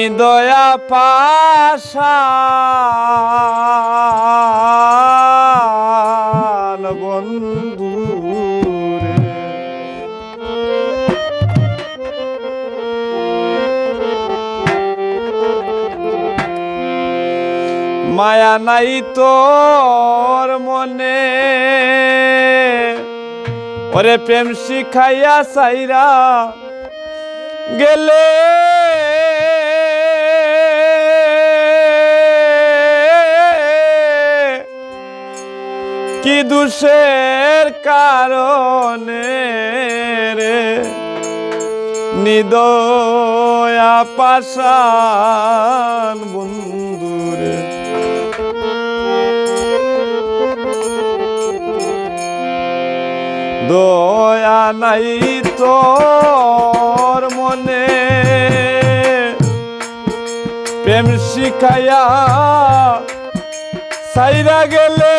নিদয়া পাশান বন্ধু রে, মায়া নাই তোর মনে, ওরে প্রেম শিখাইয়া সাইরা গেলে কি দোষের কারণে রে, নিদয়া পাশান বন্ধু রে। দয়া নাই তোর মনে, প্রেম শিখাইয়া সাইরা গেলে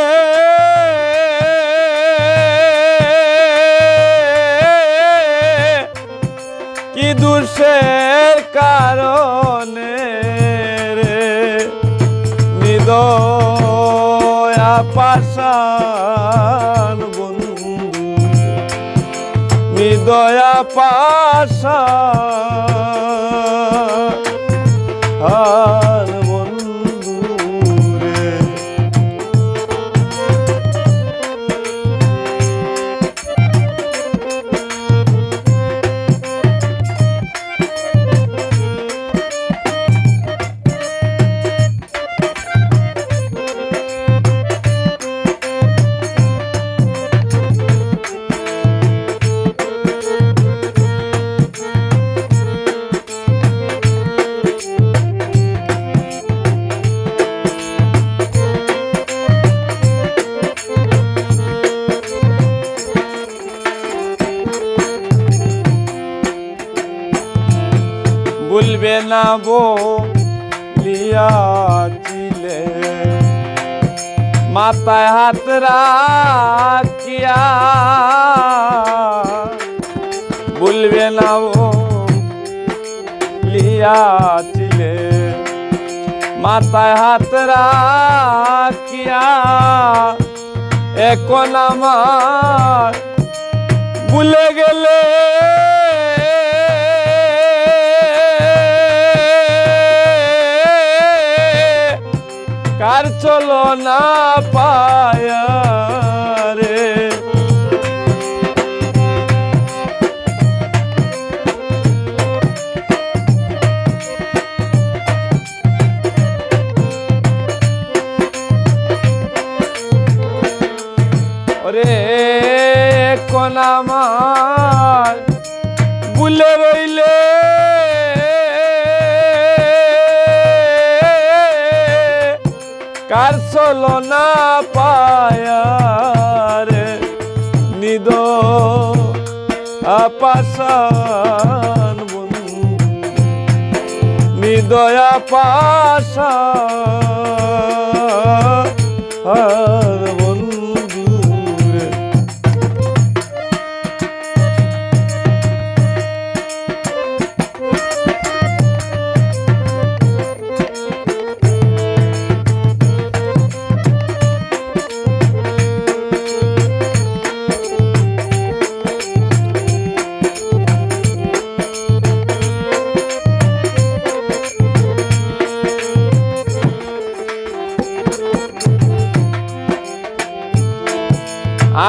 কি দোষের কারণে রে, নিদয়া পাশান বন্ধু, নিদয়া পাশান বন্ধু রে। ভুলবে না বলিয়াছিলে, মাথায় হাত রাখিয়া, ভুলবে না বলিয়াছিলে, মাথায় হাত রাখিয়া, এখন আমার ভুলে গেলে কার চলো না পায়া রে, ওরে কোন আমার ভুলে রইলে কার চলো না পায়া রে, নিদয়া পাশান বন্ধু, নিদয়া পাশান বন্ধু রে।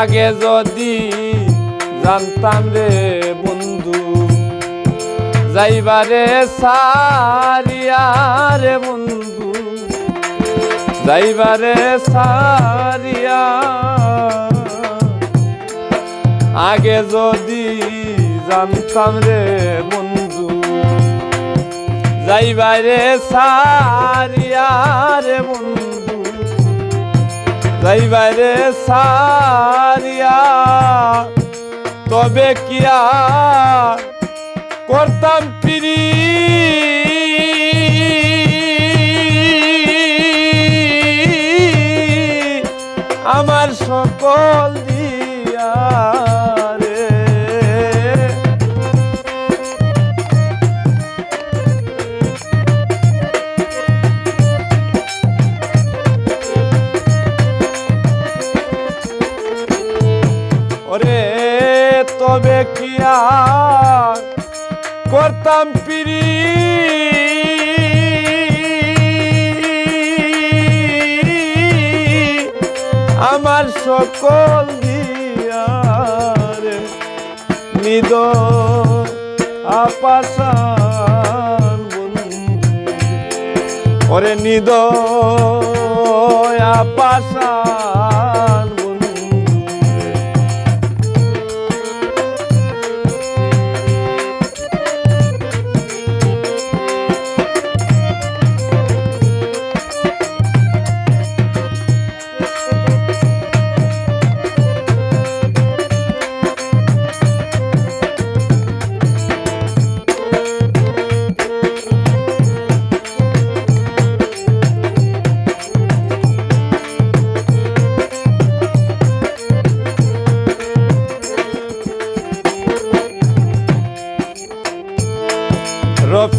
আগে যদি জানতাম রে বন্ধু, যাইবারে সারিয়া রে বন্ধু, যাইবারে সারিয়া, আগে যদি জানতাম রে বন্ধু, যাইবারে সারিয়া রে বন্ধু, যাইবারে সারিয়া, তবে কি আর করতাম পিরি, আমার সকল দিয়া রে, কি আর করতাম পিরি আমার সকল দিয়ারে নিদ আপাশান ওরে নিদ আপাশান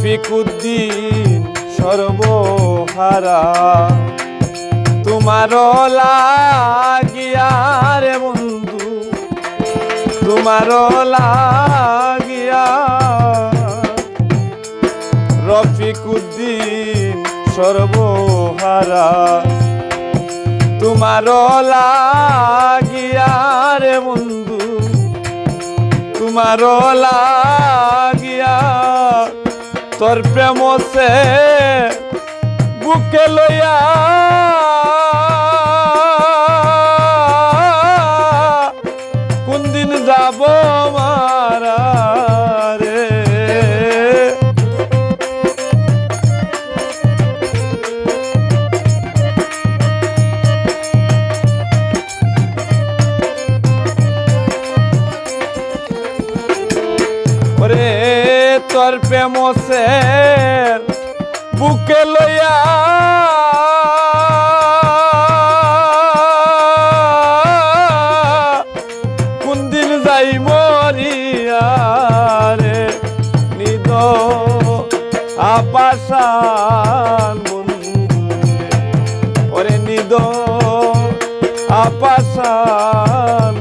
রফিকুদ্দিন সর্বহারা তোমার লাগিয়া রে বন্ধু তোমার লাগিয়া রফিকুদ্দিন সর্বহারা তোমার লাগিয়া রে বন্ধু তোমার লাগিয়া তোর প্রেম সে বুকে লইয়া কোন দিন যাব মারা রে ওরে তোর প্রেম সে বুকে লইয়া কোন দিন যাই মরিয়া রে নিদ আপাশান ওরে নিদ আপাশান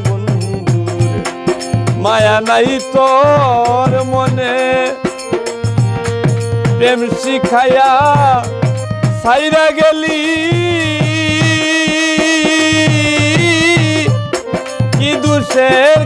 মায়া নাই তোর মনে প্রেম শিখাইয়া সাইরা গেলি কি দুষের